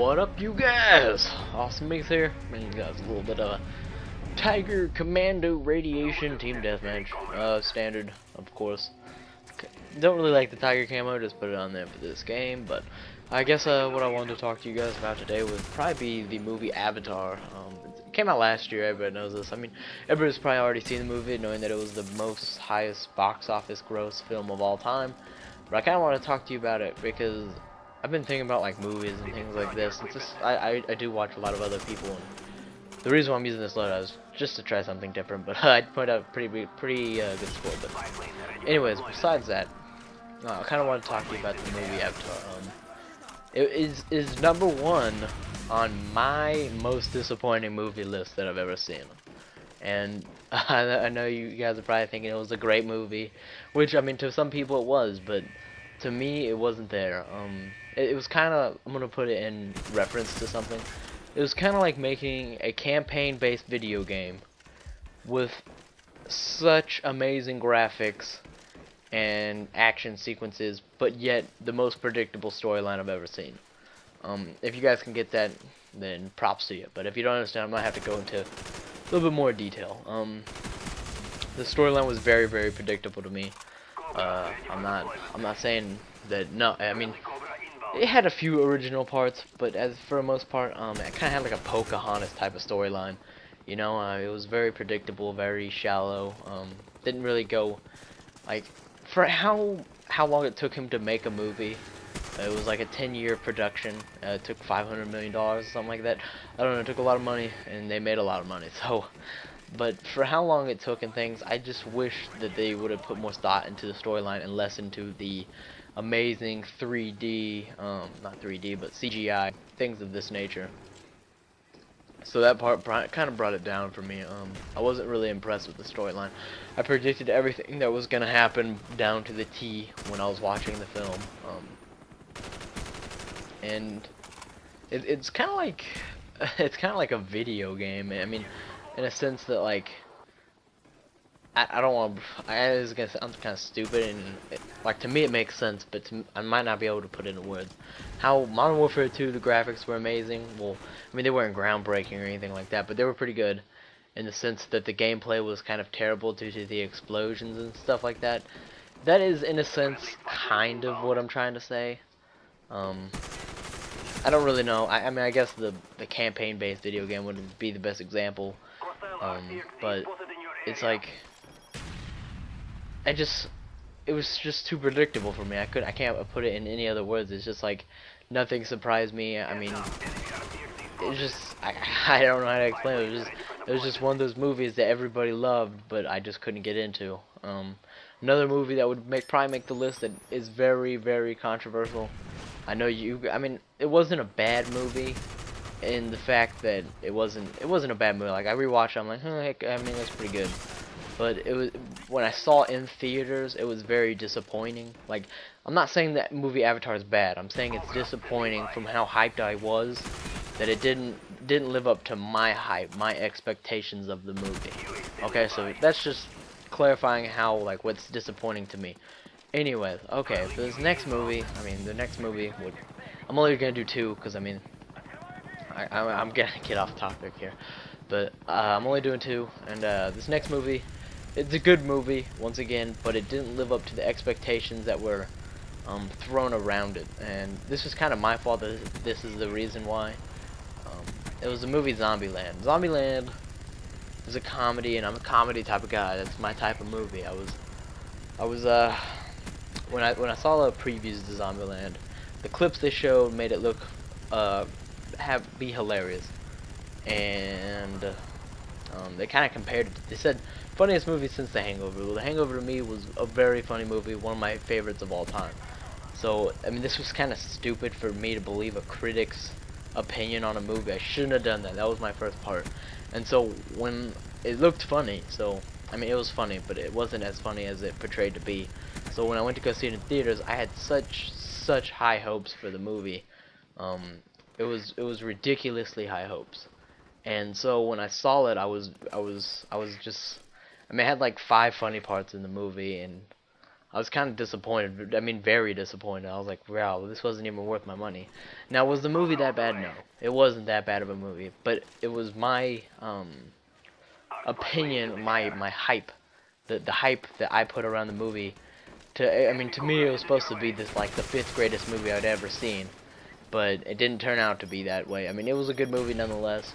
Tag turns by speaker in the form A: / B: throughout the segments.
A: What up, you guys? Awesome Mix here, bringing you guys a little bit of a Tiger Commando Radiation Team Deathmatch. Standard, of course. Don't really like the Tiger camo, just put it on there for this game, but I guess what I wanted to talk to you guys about today would probably be the movie Avatar. It came out last year, everybody knows this. I mean, everybody's probably already seen the movie, knowing that it was the most highest box office gross film of all time. But I kind of want to talk to you about it because I've been thinking about like movies and things like this. And just I do watch a lot of other people, and the reason why I'm using this loadout is just to try something different. But I'd point out pretty good score. But anyways, besides that, I kind of want to talk to you about the movie Avatar. It is number one on my most disappointing movie list that I've ever seen. And I know you guys are probably thinking it was a great movie, which I mean to some people it was, but to me it wasn't there. It was kind of, I'm gonna put it in reference to something. It was kind of like making a campaign-based video game with such amazing graphics and action sequences, but yet the most predictable storyline I've ever seen. If you guys can get that, then props to you. But if you don't understand, I'm gonna have to go into a little bit more detail. The storyline was very predictable to me. I'm not saying that no. I mean, it had a few original parts, but as for the most part, it kind of had like a Pocahontas type of storyline. You know, it was very predictable, very shallow. Didn't really go like for how long it took him to make a movie. It was like a 10-year production. It took $500 million or something like that. I don't know. It took a lot of money, and they made a lot of money. So, but for how long it took and things, I just wish that they would have put more thought into the storyline and less into the amazing 3D, not 3D, but CGI things of this nature. So that part kind of brought it down for me. I wasn't really impressed with the storyline. I predicted everything that was gonna happen down to the T when I was watching the film. And it's kind of like a video game. I mean, in a sense that like I don't want. I was gonna sound kind of stupid, and like to me it makes sense, but I might not be able to put it in words. How Modern Warfare 2, the graphics were amazing. Well, I mean they weren't groundbreaking or anything like that, but they were pretty good. In the sense that the gameplay was kind of terrible due to the explosions and stuff like that. That is, in a sense, kind of what I'm trying to say. I don't really know. I mean, I guess the campaign-based video game would be the best example. But it's like it was just too predictable for me. I can't put it in any other words. It's just like nothing surprised me. I mean, it's just I don't know how to explain it. It was just one of those movies that everybody loved, but I just couldn't get into. Another movie that would probably make the list that is very controversial. I mean, it wasn't a bad movie in the fact that it wasn't a bad movie. Like I rewatched it, I'm like, heck, I mean that's pretty good. But it was when I saw it in theaters, it was very disappointing. Like I'm not saying that movie Avatar is bad. I'm saying it's disappointing from how hyped I was that it didn't live up to my hype, my expectations of the movie. Okay, so that's just clarifying how like what's disappointing to me. Anyways, okay, for this next movie, I mean, the next movie would, I'm only gonna do two, because, I mean, I'm gonna get off topic here, but, I'm only doing two, and, this next movie, it's a good movie, once again, but it didn't live up to the expectations that were, thrown around it, and this is kind of my fault that this is the reason why. It was the movie Zombieland. Zombieland is a comedy, and I'm a comedy type of guy. That's my type of movie. When I saw the previews to Zombieland, the clips they showed made it look be hilarious, and they kind of compared it. They said funniest movie since The Hangover. Well, The Hangover to me was a very funny movie, one of my favorites of all time. So I mean, this was kind of stupid for me to believe a critic's opinion on a movie. I shouldn't have done that. That was my first part, and so when it looked funny, so I mean it was funny, but it wasn't as funny as it portrayed to be. So when I went to go see it in theaters, I had such high hopes for the movie. It was ridiculously high hopes, and so when I saw it, I was just, I mean, it had like 5 funny parts in the movie, and I was kind of disappointed. I mean, very disappointed. I was like, wow, this wasn't even worth my money. Now, was the movie that bad? No, it wasn't that bad of a movie. But it was my opinion, my hype, the hype that I put around the movie. I mean, to me, it was supposed to be this like the fifth greatest movie I'd ever seen. But it didn't turn out to be that way. I mean, it was a good movie nonetheless,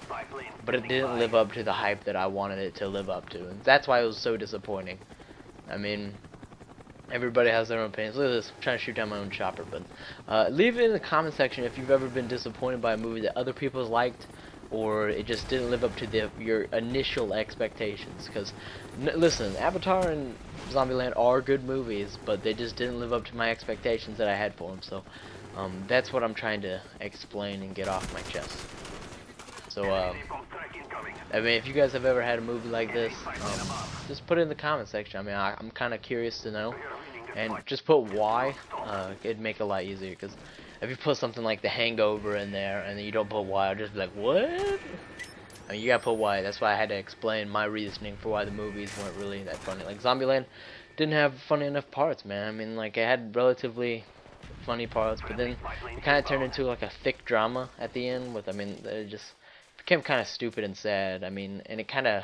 A: but it didn't live up to the hype that I wanted it to live up to, and that's why it was so disappointing. I mean, everybody has their own opinions. Look at this, I'm trying to shoot down my own chopper, but leave it in the comment section if you've ever been disappointed by a movie that other people liked, or it just didn't live up to your initial expectations. Because, listen, Avatar and Zombieland are good movies, but they just didn't live up to my expectations that I had for them, so that's what I'm trying to explain and get off my chest. So, I mean, if you guys have ever had a movie like this, just put it in the comment section. I mean, I'm kind of curious to know, and just put why. It'd make it a lot easier, because if you put something like The Hangover in there, and then you don't put why, I'll just be like, what? I mean, you gotta put why. That's why I had to explain my reasoning for why the movies weren't really that funny. Like, Zombieland didn't have funny enough parts, man. I mean, like, it had relatively funny parts, but then it kind of turned into like a thick drama at the end with, I mean, it just became kind of stupid and sad. I mean, and it kind of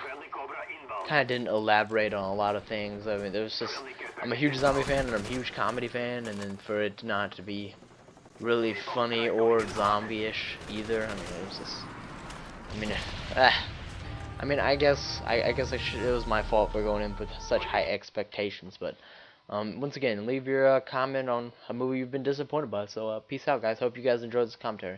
A: didn't elaborate on a lot of things. I mean, there was just, I'm a huge zombie fan and I'm a huge comedy fan, and then for it not to be really funny or zombie-ish either, I mean, it was just, I mean, I mean, I guess it was my fault for going in with such high expectations, but once again, leave your comment on a movie you've been disappointed by. So peace out, guys. Hope you guys enjoyed this commentary.